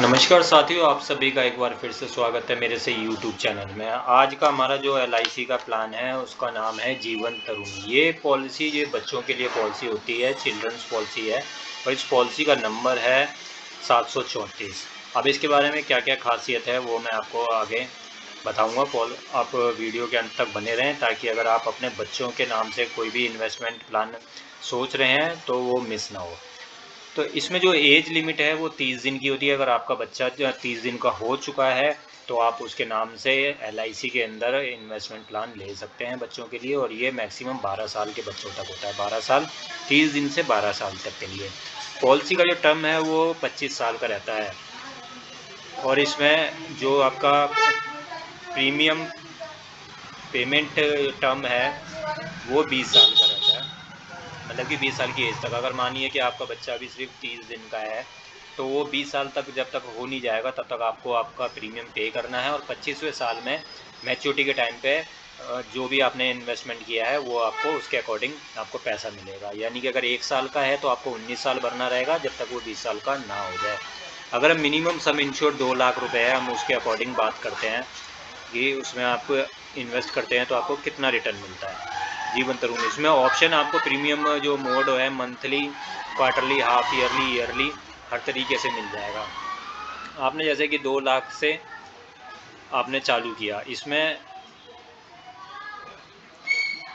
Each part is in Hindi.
नमस्कार साथियों, आप सभी का एक बार फिर से स्वागत है मेरे से यूट्यूब चैनल में। आज का हमारा जो एलआईसी का प्लान है उसका नाम है जीवन तरुण। ये पॉलिसी ये बच्चों के लिए पॉलिसी होती है, चिल्ड्रंस पॉलिसी है और इस पॉलिसी का नंबर है 734। अब इसके बारे में क्या क्या खासियत है वो मैं आपको आगे बताऊंगा। आप वीडियो के अंत तक बने रहें ताकि अगर आप अपने बच्चों के नाम से कोई भी इन्वेस्टमेंट प्लान सोच रहे हैं तो वो मिस ना हो। तो इसमें जो एज लिमिट है वो 30 दिन की होती है। अगर आपका बच्चा जो 30 दिन का हो चुका है तो आप उसके नाम से एलआईसी के अंदर इन्वेस्टमेंट प्लान ले सकते हैं बच्चों के लिए, और ये मैक्सिमम 12 साल के बच्चों तक होता है। 12 साल 30 दिन से 12 साल तक के लिए। पॉलिसी का जो टर्म है वो 25 साल का रहता है, और इसमें जो आपका प्रीमियम पेमेंट टर्म है वो 20 साल का रहता है। मतलब कि 20 साल की एज तक, अगर मानिए कि आपका बच्चा अभी सिर्फ 30 दिन का है तो वो 20 साल तक जब तक हो नहीं जाएगा तब तक आपको आपका प्रीमियम पे करना है, और 25वें साल में मैच्योरिटी के टाइम पे जो भी आपने इन्वेस्टमेंट किया है वो आपको उसके अकॉर्डिंग आपको पैसा मिलेगा। यानी कि अगर 1 साल का है तो आपको 19 साल भरना रहेगा जब तक वो 20 साल का ना हो जाए। अगर मिनिमम सम इंश्योर्ड 2 लाख रुपए है, हम उसके अकॉर्डिंग बात करते हैं कि उसमें आप इन्वेस्ट करते हैं तो आपको कितना रिटर्न मिलता है जीवन तरुण। इसमें ऑप्शन आपको प्रीमियम जो मोड है monthly, quarterly, half yearly, yearly, हर तरीके से मिल जाएगा। आपने जैसे कि 2 लाख से आपने चालू किया, इसमें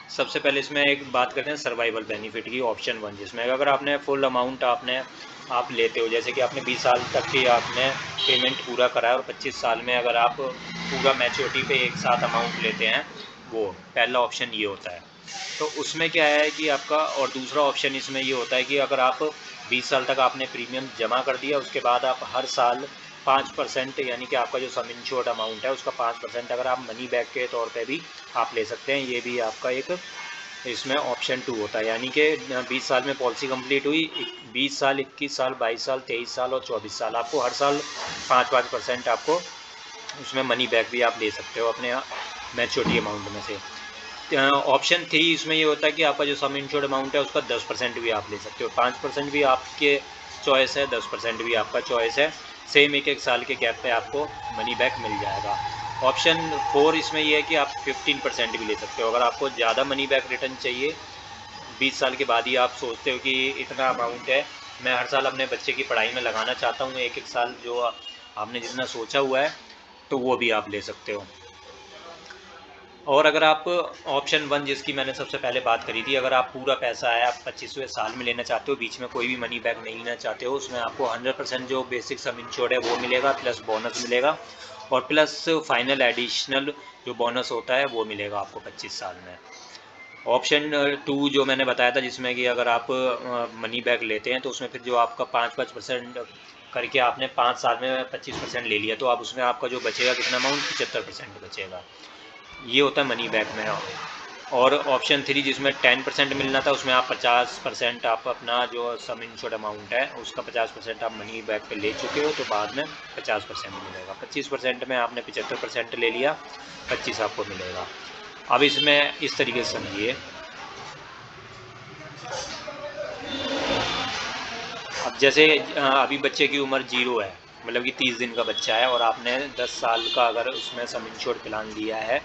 सबसे पहले इसमें एक बात करते हैं सर्वाइवल बेनिफिट की, ऑप्शन 1, जिसमें अगर आपने फुल अमाउंट आप लेते हो, जैसे कि आपने 20 साल तक की आपने पेमेंट पूरा करा है और 25 साल में अगर आप पूरा मैच्योरिटी पे एक साथ अमाउंट लेते हैं, वो पहला ऑप्शन ये होता है। तो उसमें क्या है कि आपका, और दूसरा ऑप्शन इसमें ये होता है कि अगर आप 20 साल तक आपने प्रीमियम जमा कर दिया, उसके बाद आप हर साल 5%, यानी कि आपका जो सम इंश्योर्ड अमाउंट है उसका 5% अगर आप मनी बैक के तौर पे भी आप ले सकते हैं। ये भी आपका एक इसमें ऑप्शन 2 होता है। यानी कि 20 साल में पॉलिसी कंप्लीट हुई, 20 साल, 21 साल, 22 साल, 23 साल और 24 साल आपको हर साल 5-5% आपको उसमें मनी बैक भी आप ले सकते हो अपने मैच्योरिटी अमाउंट में से। ऑप्शन 3 इसमें ये होता है कि आपका जो सम इंश्योर्ड अमाउंट है उसका 10% भी आप ले सकते हो। 5% भी आपके चॉइस है, 10% भी आपका चॉइस है। सेम एक एक साल के गैप पे आपको मनी बैक मिल जाएगा। ऑप्शन 4 इसमें ये है कि आप 15% भी ले सकते हो। अगर आपको ज़्यादा मनी बैक रिटर्न चाहिए, 20 साल के बाद ही आप सोचते हो कि इतना अमाउंट है, मैं हर साल अपने बच्चे की पढ़ाई में लगाना चाहता हूँ, एक एक साल जो आपने जितना सोचा हुआ है, तो वो भी आप ले सकते हो। और अगर आप ऑप्शन 1 जिसकी मैंने सबसे पहले बात करी थी, अगर आप पूरा पैसा है आप 25वें साल में लेना चाहते हो, बीच में कोई भी मनी बैक नहीं लेना चाहते हो, उसमें आपको 100% जो बेसिक सम इंश्योर्ड है वो मिलेगा, प्लस बोनस मिलेगा, और प्लस फाइनल एडिशनल जो बोनस होता है वो मिलेगा आपको 25 साल में। ऑप्शन 2 जो मैंने बताया था, जिसमें कि अगर आप मनी बैक लेते हैं तो उसमें फिर जो आपका 5-5% करके आपने 5 साल में 25% ले लिया, तो आप उसमें आपका जो बचेगा कितना अमाउंट, 75% बचेगा। ये होता है मनी बैक में। और ऑप्शन 3 जिसमें 10% मिलना था, उसमें आप 50% आप अपना जो सम इंश्योर्ड अमाउंट है उसका 50% आप मनी बैक पे ले चुके हो, तो बाद में 50% मिलेगा। 25% में आपने 75% ले लिया, 25 आपको मिलेगा। अब इसमें इस तरीके से समझिए, अब जैसे अभी बच्चे की उम्र 0 है, मतलब कि 30 दिन का बच्चा है, और आपने 10 साल का अगर उसमें सम इंश्योर्ड प्लान लिया है,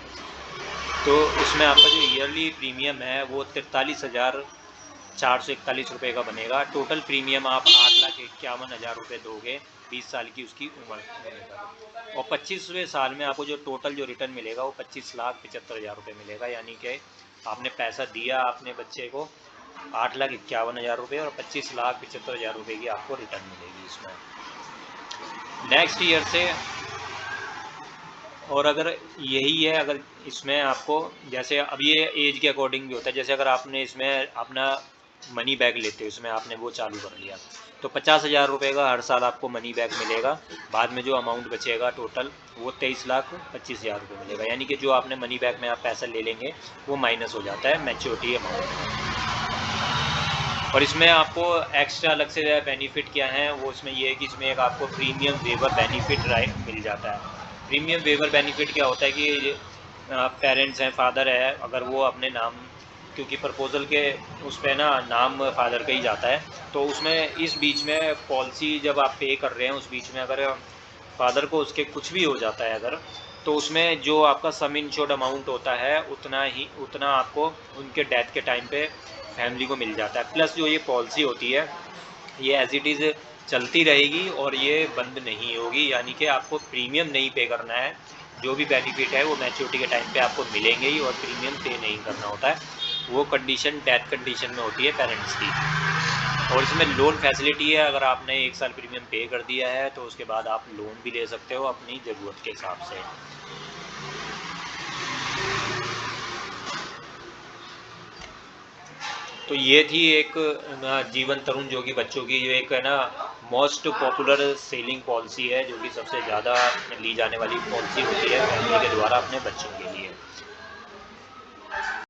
तो उसमें आपका जो ईयरली प्रीमियम है वो 43,441 रुपये का बनेगा। टोटल प्रीमियम आप 8,51,000 रुपये दोगे 20 साल की उसकी उम्र होने तक, और 25वें साल में आपको जो टोटल जो रिटर्न मिलेगा वो 25,75,000 रुपये मिलेगा। यानी कि आपने पैसा दिया अपने बच्चे को 8,51,000 रुपये, और 25,75,000 रुपये की आपको रिटर्न मिलेगी इसमें नेक्स्ट ईयर से। और अगर यही है, अगर इसमें आपको, जैसे अब ये एज के अकॉर्डिंग भी होता है, जैसे अगर आपने इसमें अपना मनी बैक लेते हो, इसमें आपने वो चालू कर लिया, तो 50,000 रुपये का हर साल आपको मनी बैक मिलेगा। बाद में जो अमाउंट बचेगा टोटल वो 23,25,000 रुपये मिलेगा। यानी कि जो आपने मनी बैक में आप पैसा ले लेंगे वो माइनस हो जाता है मैच्योरिटी अमाउंट। और इसमें आपको एक्स्ट्रा अलग से बेनिफिट क्या है, वो इसमें ये है कि इसमें एक आपको प्रीमियम वेवर बेनिफिट राइट मिल जाता है। प्रीमियम वेवर बेनिफिट क्या होता है कि पेरेंट्स हैं, फादर है, अगर वो अपने नाम क्योंकि प्रपोज़ल के उस पे ना नाम फादर का ही जाता है। तो उसमें इस बीच में पॉलिसी जब आप पे कर रहे हैं, उस बीच में अगर फादर को उसके कुछ भी हो जाता है अगर, तो उसमें जो आपका सम इंश्योर्ड अमाउंट होता है उतना आपको उनके डेथ के टाइम पे फैमिली को मिल जाता है। प्लस जो ये पॉलिसी होती है ये एज़ इट इज़ चलती रहेगी और ये बंद नहीं होगी, यानी कि आपको प्रीमियम नहीं पे करना है। जो भी बेनिफिट है वो मैच्योरिटी के टाइम पे आपको मिलेंगे ही, और प्रीमियम पे नहीं करना होता है। वो कंडीशन डेथ कंडीशन में होती है पेरेंट्स की। और इसमें लोन फैसिलिटी है, अगर आपने 1 साल प्रीमियम पे कर दिया है तो उसके बाद आप लोन भी ले सकते हो अपनी ज़रूरत के हिसाब से। तो ये थी एक जीवन तरुण जो कि बच्चों की जो एक है ना मोस्ट पॉपुलर सेलिंग पॉलिसी है, जो कि सबसे ज़्यादा ली जाने वाली पॉलिसी होती है फैमिली के द्वारा अपने बच्चों के